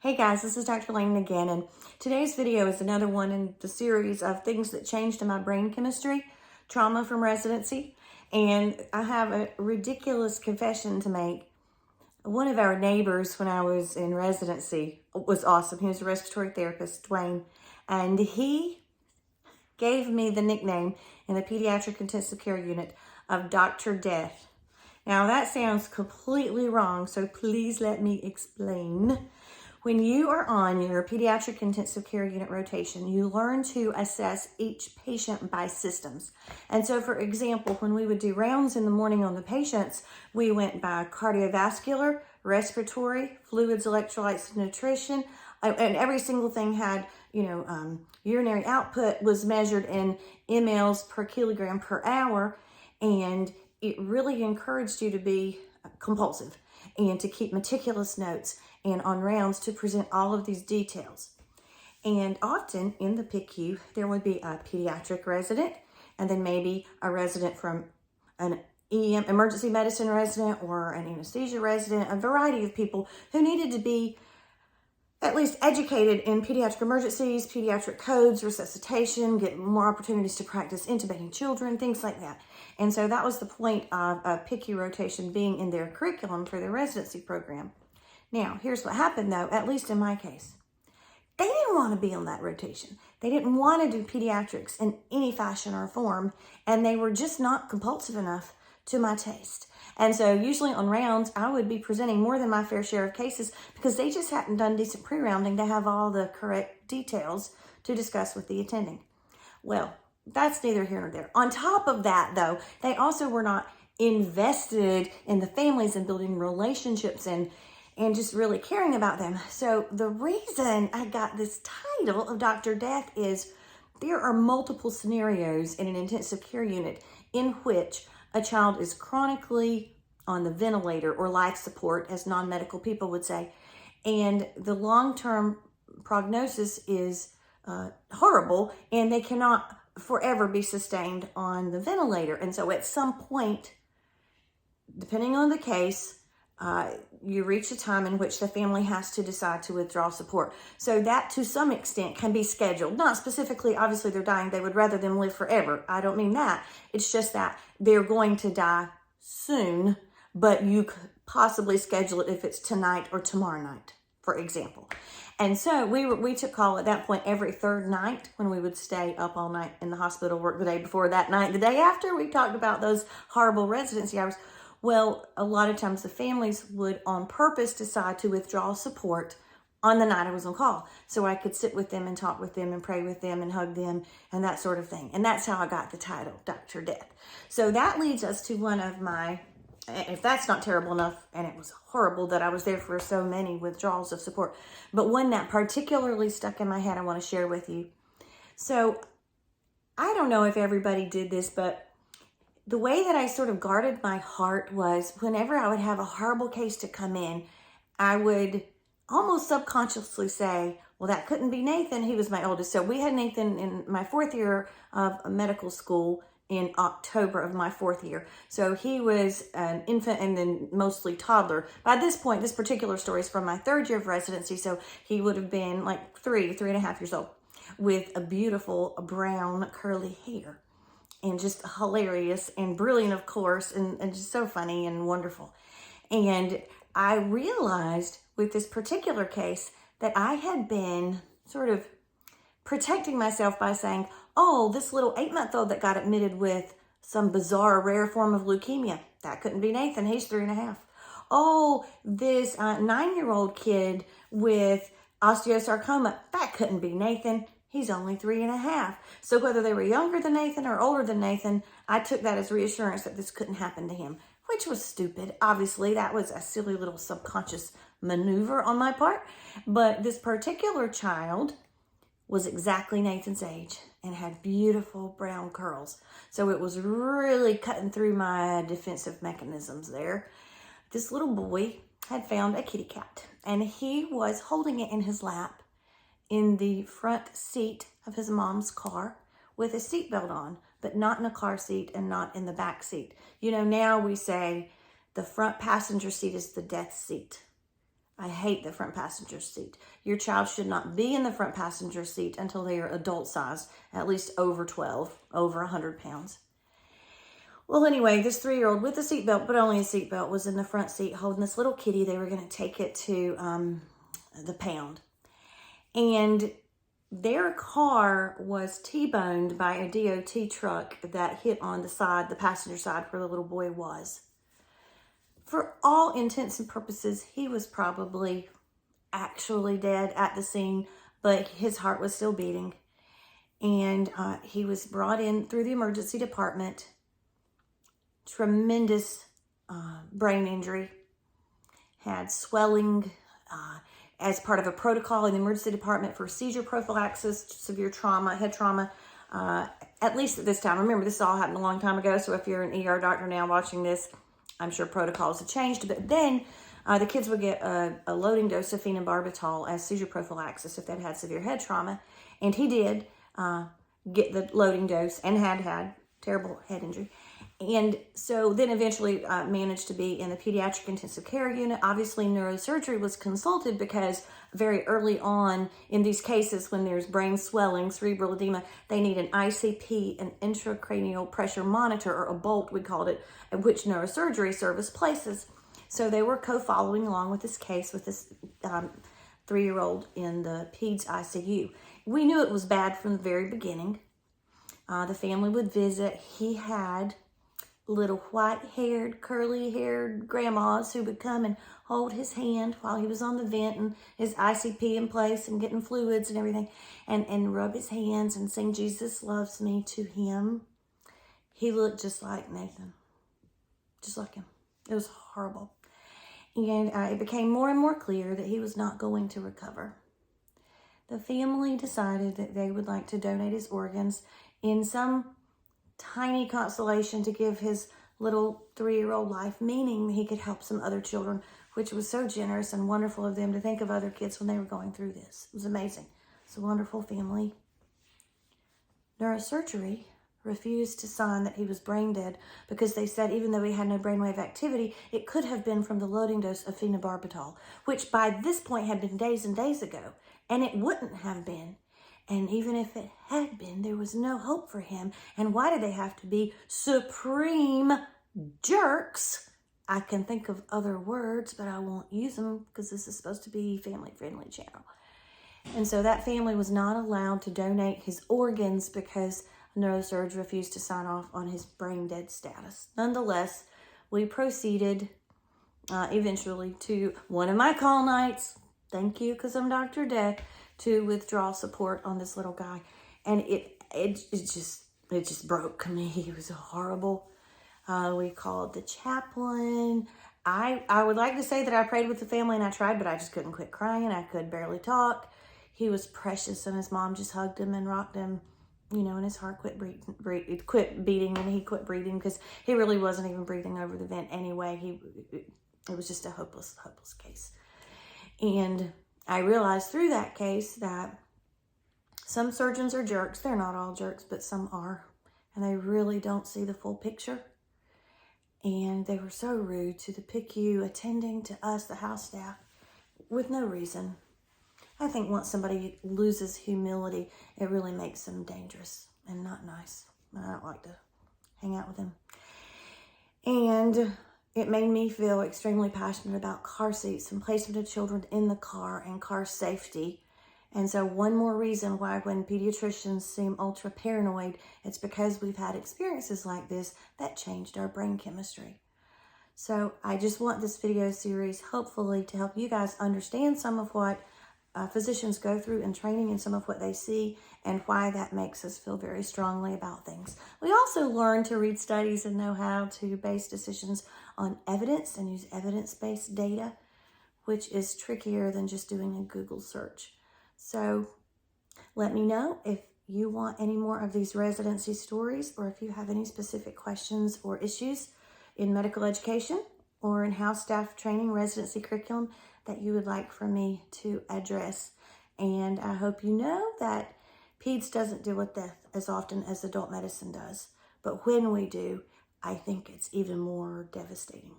Hey guys, this is Dr. Lane again, and today's video is another one in the series of things that changed in my brain chemistry, trauma from residency, and I have a ridiculous confession to make. One of our neighbors when I was in residency was awesome. He was a respiratory therapist, Dwayne, and he gave me the nickname in the pediatric intensive care unit of Dr. Death. Now that sounds completely wrong, so please let me explain. When you are on your pediatric intensive care unit rotation, you learn to assess each patient by systems. And so, for example, when we would do rounds in the morning on the patients, we went by cardiovascular, respiratory, fluids, electrolytes, nutrition, and every single thing had, urinary output was measured in mLs per kilogram per hour, and it really encouraged you to be compulsive and to keep meticulous notes and on rounds to present all of these details. And often in the PICU, there would be a pediatric resident and then maybe a resident from an emergency medicine resident or an anesthesia resident, a variety of people who needed to be at least educated in pediatric emergencies, pediatric codes, resuscitation, get more opportunities to practice intubating children, things like that. And so that was the point of a PICU rotation being in their curriculum for their residency program. Now, here's what happened though, at least in my case. They didn't want to be on that rotation. They didn't want to do pediatrics in any fashion or form, and they were just not compulsive enough to my taste. And so usually on rounds, I would be presenting more than my fair share of cases because they just hadn't done decent pre-rounding to have all the correct details to discuss with the attending. Well, that's neither here nor there. On top of that, though, they also were not invested in the families and building relationships and just really caring about them. So the reason I got this title of Dr. Death is there are multiple scenarios in an intensive care unit in which a child is chronically on the ventilator or life support, as non-medical people would say, and the long-term prognosis is horrible, and they cannot forever be sustained on the ventilator. And so at some point, depending on the case, you reach a time in which the family has to decide to withdraw support. So that to some extent can be scheduled. Not specifically, obviously they're dying, they would rather them live forever. I don't mean that. It's just that they're going to die soon, but you could possibly schedule it if it's tonight or tomorrow night, for example. And so we took call at that point every third night when we would stay up all night in the hospital, work the day before that night. The day after, we talked about those horrible residency hours. Well, a lot of times the families would on purpose decide to withdraw support on the night I was on call. So I could sit with them and talk with them and pray with them and hug them and that sort of thing. And that's how I got the title, Dr. Death. So that leads us to one of my, if that's not terrible enough, and it was horrible that I was there for so many withdrawals of support, but one that particularly stuck in my head I want to share with you. So I don't know if everybody did this, but the way that I sort of guarded my heart was whenever I would have a horrible case to come in, I would almost subconsciously say, well, that couldn't be Nathan. He was my oldest. So we had Nathan in my fourth year of medical school in October of my fourth year. So he was an infant and then mostly toddler. By this point, this particular story is from my third year of residency. So he would have been like three and a half years old with a beautiful brown curly hair. And just hilarious and brilliant, of course, and just so funny and wonderful. And I realized with this particular case that I had been sort of protecting myself by saying, oh, this little 8-month-old that got admitted with some bizarre rare form of leukemia, that couldn't be Nathan, he's 3.5. Oh, this 9-year-old kid with osteosarcoma, that couldn't be Nathan, he's only 3.5. So whether they were younger than Nathan or older than Nathan, I took that as reassurance that this couldn't happen to him, which was stupid. Obviously, that was a silly little subconscious maneuver on my part. But this particular child was exactly Nathan's age and had beautiful brown curls. So it was really cutting through my defensive mechanisms there. This little boy had found a kitty cat, and he was holding it in his lap in the front seat of his mom's car with a seatbelt on, but not in a car seat and not in the back seat. You know, now we say the front passenger seat is the death seat. I hate the front passenger seat. Your child should not be in the front passenger seat until they are adult size, at least over 12, over 100 pounds. Well, anyway, this 3-year-old with a seatbelt, but only a seatbelt, was in the front seat holding this little kitty. They were going to take it to the pound. And their car was T-boned by a DOT truck that hit on the side, the passenger side where the little boy was. For all intents and purposes, he was probably actually dead at the scene, but his heart was still beating. And he was brought in through the emergency department. Tremendous brain injury, had swelling as part of a protocol in the emergency department for seizure prophylaxis, severe trauma, head trauma, at least at this time. Remember, this all happened a long time ago, so if you're an ER doctor now watching this, I'm sure protocols have changed. But then the kids would get a loading dose of phenobarbital as seizure prophylaxis if they'd had severe head trauma. And he did get the loading dose and had terrible head injury. And so then eventually managed to be in the pediatric intensive care unit. Obviously, neurosurgery was consulted because very early on in these cases, when there's brain swelling, cerebral edema, they need an ICP, an intracranial pressure monitor, or a bolt, we called it, which neurosurgery service places. So they were co-following along with this case with this 3-year-old in the Peds ICU. We knew it was bad from the very beginning. The family would visit. He had little white-haired, curly-haired grandmas who would come and hold his hand while he was on the vent and his ICP in place and getting fluids and everything, and rub his hands and sing "Jesus Loves Me" to him. He looked just like Nathan, just like him. It was horrible. And it became more and more clear that he was not going to recover. The family decided that they would like to donate his organs in some tiny consolation to give his little 3-year-old life meaning, he could help some other children, which was so generous and wonderful of them to think of other kids when they were going through this. It was amazing. It's a wonderful family. Neurosurgery refused to sign that he was brain dead because they said even though he had no brainwave activity, it could have been from the loading dose of phenobarbital, which by this point had been days and days ago, and it wouldn't have been. And even if it had been, there was no hope for him. And why did they have to be supreme jerks? I can think of other words, but I won't use them because this is supposed to be a family-friendly channel. And so that family was not allowed to donate his organs because neurosurgeon refused to sign off on his brain dead status. Nonetheless, we proceeded eventually to one of my call nights. Thank you, because I'm Dr. Deck, to withdraw support on this little guy. And it just broke me. It was horrible. We called the chaplain. I would like to say that I prayed with the family and I tried, but I just couldn't quit crying. I could barely talk. He was precious, and his mom just hugged him and rocked him, you know, and his heart quit beating, and he quit breathing because he really wasn't even breathing over the vent anyway. It was just a hopeless case. And I realized through that case that some surgeons are jerks. They're not all jerks, but some are. And they really don't see the full picture. And they were so rude to the PICU, attending to us, the house staff, with no reason. I think once somebody loses humility, it really makes them dangerous and not nice. And I don't like to hang out with them. And it made me feel extremely passionate about car seats and placement of children in the car and car safety. And so one more reason why when pediatricians seem ultra paranoid, it's because we've had experiences like this that changed our brain chemistry. So I just want this video series hopefully to help you guys understand some of what physicians go through in training and some of what they see and why that makes us feel very strongly about things. We also learn to read studies and know how to base decisions on evidence and use evidence-based data, which is trickier than just doing a Google search. So let me know if you want any more of these residency stories, or if you have any specific questions or issues in medical education or in house staff training residency curriculum that you would like for me to address. And I hope you know that PEDS doesn't deal with death as often as adult medicine does. But when we do, I think it's even more devastating.